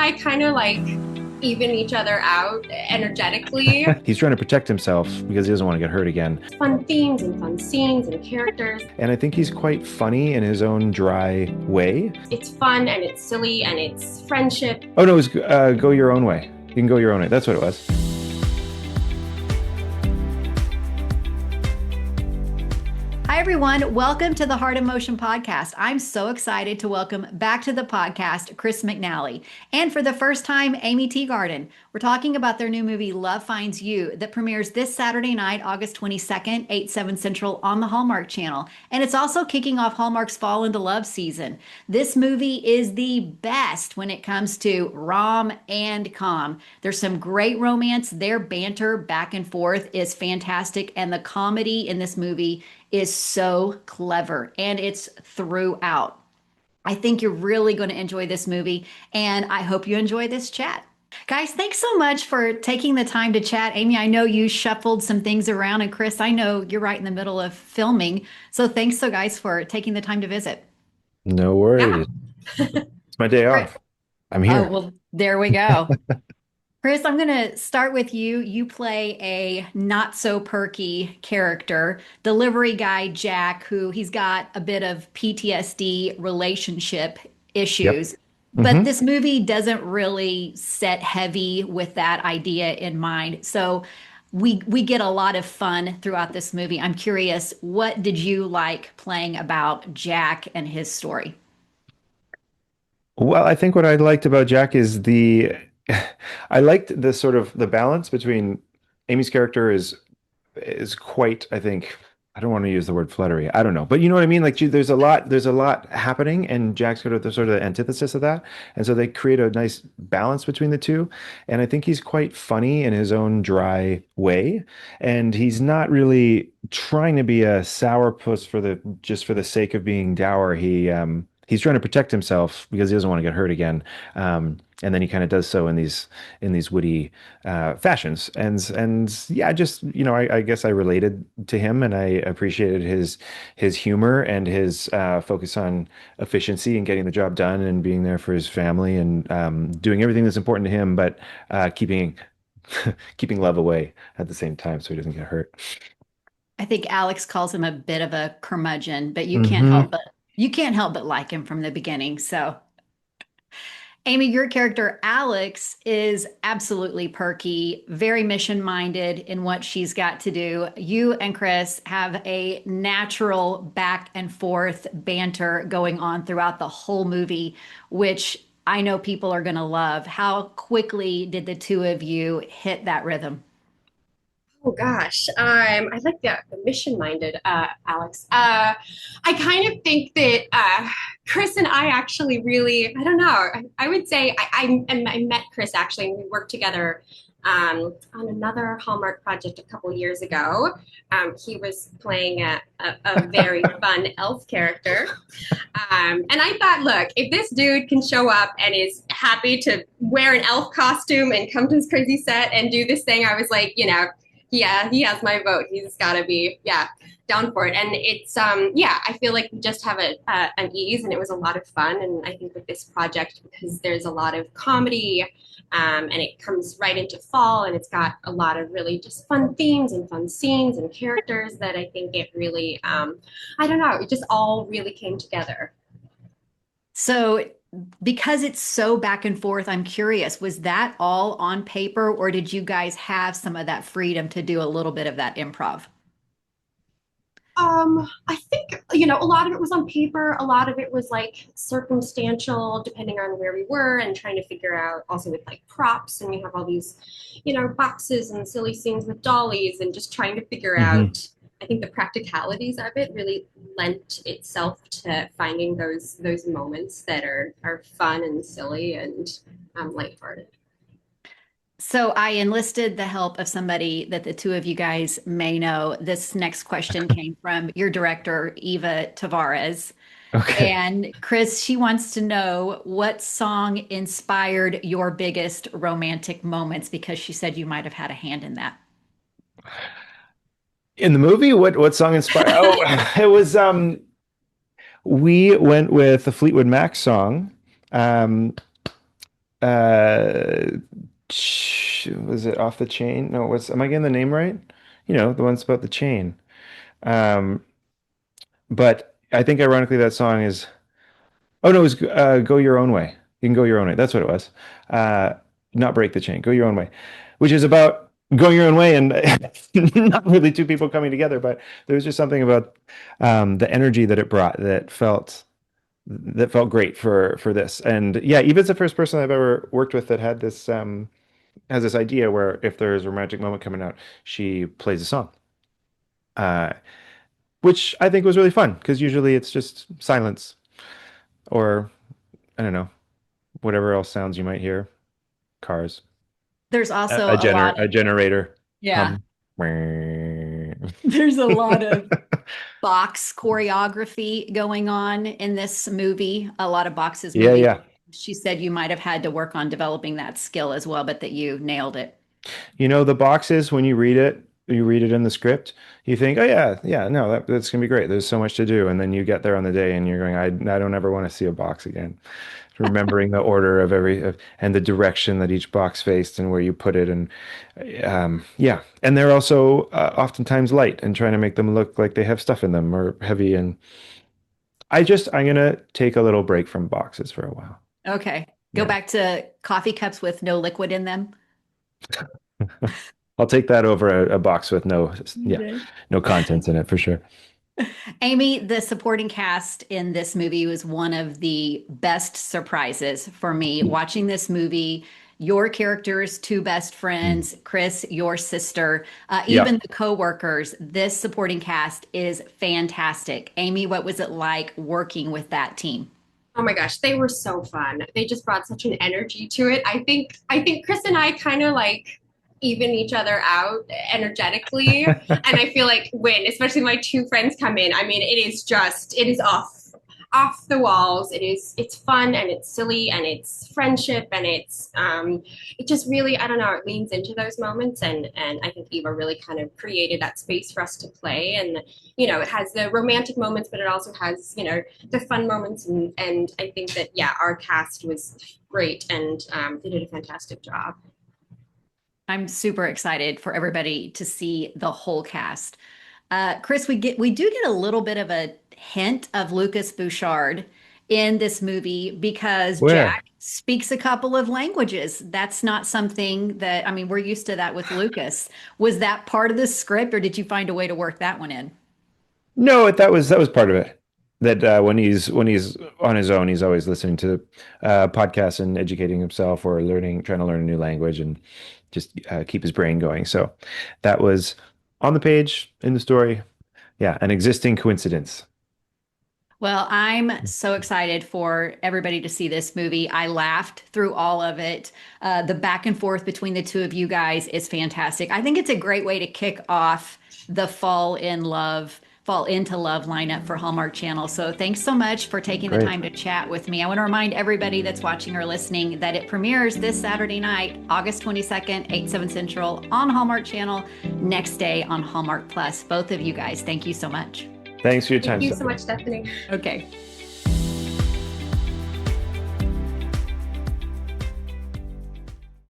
I kind of like even each other out energetically. He's trying to protect himself because he doesn't want to get hurt again. Fun themes and fun scenes and characters. And I think he's quite funny in his own dry way. It's fun and it's silly and it's friendship. Oh, no, it was Go Your Own Way. You can go your own way. That's what it was. Hi, everyone. Welcome to the Heart of Motion podcast. I'm so excited to welcome back to the podcast Chris McNally. And for the first time, Aimeé Teegarden. We're talking about their new movie, Love Finds You, that premieres this Saturday night, August 22nd, 8/7 Central on the Hallmark Channel. And it's also kicking off Hallmark's Fall into Love season. This movie is the best when it comes to rom and com. There's some great romance. Their banter back and forth is fantastic. And the comedy in this movie is so clever and it's throughout. I think you're really going to enjoy this movie and I hope you enjoy this chat. Guys, thanks so much for taking the time to chat. Aimeé, I know you shuffled some things around, and Chris, I know you're right in the middle of filming. So thanks so guys for taking the time to visit. No Yeah. worries. It's my day Chris- off. I'm Oh, here. well, there we go. Chris, I'm going to start with you. You play a not so perky character, delivery guy Jack, who he's got a bit of PTSD relationship Yep. issues. But hmm this movie doesn't really set heavy with that idea in mind. So we get a lot of fun throughout this movie. I'm curious, what did you like playing about Jack and his story? Well, I think what I liked about Jack is I liked the sort of the balance between Amy's character is quite, I think, I don't want to use the word fluttery. I don't know, but you know what I mean? Like, there's a lot happening, and Jack's sort of the antithesis of that. And so they create a nice balance between the two. And I think he's quite funny in his own dry way. And he's not really trying to be a sourpuss just for the sake of being dour. He's trying to protect himself because he doesn't want to get hurt again. And then he kind of does so in these witty fashions. And yeah, just I guess I related to him, and I appreciated his humor and his focus on efficiency and getting the job done and being there for his family and doing everything that's important to him, but keeping keeping love away at the same time so he doesn't get hurt. I think Alex calls him a bit of a curmudgeon, but hmm you can't help but like him from the beginning. So, Aimeé, your character Alex is absolutely perky, very mission-minded in what she's got to do. You and Chris have a natural back and forth banter going on throughout the whole movie, which I know people are going to love. How quickly did the two of you hit that rhythm? Oh gosh, I like the mission-minded Alex. I kind of think that Chris and I actually really, I don't know. I would say I met Chris actually, and we worked together on another Hallmark project a couple years ago. He was playing a very fun elf character, and I thought, look, if this dude can show up and is happy to wear an elf costume and come to this crazy set and do this thing, I was like, yeah, he has my vote. He's got to be, yeah, down for it. And it's, yeah, I feel like we just have an ease, and it was a lot of fun. And I think with this project, because there's a lot of comedy, and it comes right into fall, and it's got a lot of really just fun themes and fun scenes and characters that I think it really, I don't know, it just all really came together. So, because it's so back and forth, I'm curious, was that all on paper, or did you guys have some of that freedom to do a little bit of that improv? I think, a lot of it was on paper. A lot of it was like circumstantial, depending on where we were, and trying to figure out also with like props. And we have all these, boxes and silly scenes with dollies, and just trying to figure hmm out. I think the practicalities of it really lent itself to finding those moments that are fun and silly and lighthearted. So, I enlisted the help of somebody that the two of you guys may know. This next question came from your director, Eva Tavares. Okay. And Chris, she wants to know what song inspired your biggest romantic moments because she said you might have had a hand in that. In the movie, what song inspired? Oh, it was we went with the Fleetwood Mac song. Um, uh, was it Off the Chain? No, am I getting the name right? The one's about the chain. Um, but I think ironically that song is, oh no, it was Go Your Own Way. You can go your own way. That's what it was. Uh, Not Break the Chain, Go Your Own Way, which is about going your own way and not really two people coming together, but there was just something about the energy that it brought that felt great for this. And yeah, Eva's the first person I've ever worked with that had this has this idea where if there's a romantic moment coming out, she plays a song. Uh, which I think was really fun because usually it's just silence or I don't know, whatever else sounds you might hear. Cars, There's also a lot a of, generator yeah, hum. there's a lot of box choreography going on in this movie, a lot of boxes Yeah, moving. yeah. She said you might have had to work on developing that skill as well, but that you nailed it. The boxes when you read it in the script, you think, oh yeah, yeah, no, that's gonna be great. There's so much to do, and then you get there on the day, and you're going, I don't ever want to see a box again. Remembering the order and the direction that each box faced and where you put it, and yeah, and they're also oftentimes light and trying to make them look like they have stuff in them or heavy. And I'm gonna take a little break from boxes for a while. Okay. Go Yeah. back to coffee cups with no liquid in them. I'll take that over a box with yeah, Okay. no contents in it for sure. Aimeé, the supporting cast in this movie was one of the best surprises for me. Watching this movie, your characters, two best Mm. friends, Chris, your sister, Yeah. even the co-workers, this supporting cast is fantastic. Aimeé, what was it like working with that team? Oh my gosh, they were so fun. They just brought such an energy to it. I think Chris and I kind of like even each other out energetically. And I feel like when especially my two friends come in, I mean it is off the walls. It's fun and it's silly and it's friendship and it just really, I don't know, it leans into those moments, and I think Eva really kind of created that space for us to play. And it has the romantic moments, but it also has the fun moments, and I think that yeah, our cast was great, and they did a fantastic job. I'm super excited for everybody to see the whole cast. Chris, we do get a little bit of a hint of Lucas Bouchard in this movie because Where? Jack speaks a couple of languages. That's not something that, I mean, we're used to that with Lucas. Was that part of the script, or did you find a way to work that one in? No, that was part of it. That when he's on his own, he's always listening to podcasts and educating himself or trying to learn a new language and just keep his brain going. So that was on the page in the story. Yeah, an existing coincidence. Well, I'm so excited for everybody to see this movie. I laughed through all of it. The back and forth between the two of you guys is fantastic. I think it's a great way to kick off the fall into love lineup for Hallmark Channel. So thanks so much for taking the Great. time to chat with me. I want to remind everybody that's watching or listening that it premieres this Saturday night, August 22nd, 8, 7 Central on Hallmark Channel, next day on Hallmark Plus. Both of you guys, thank you so much. Thanks for your Thank time, you so Stephanie. much, Stephanie. Okay.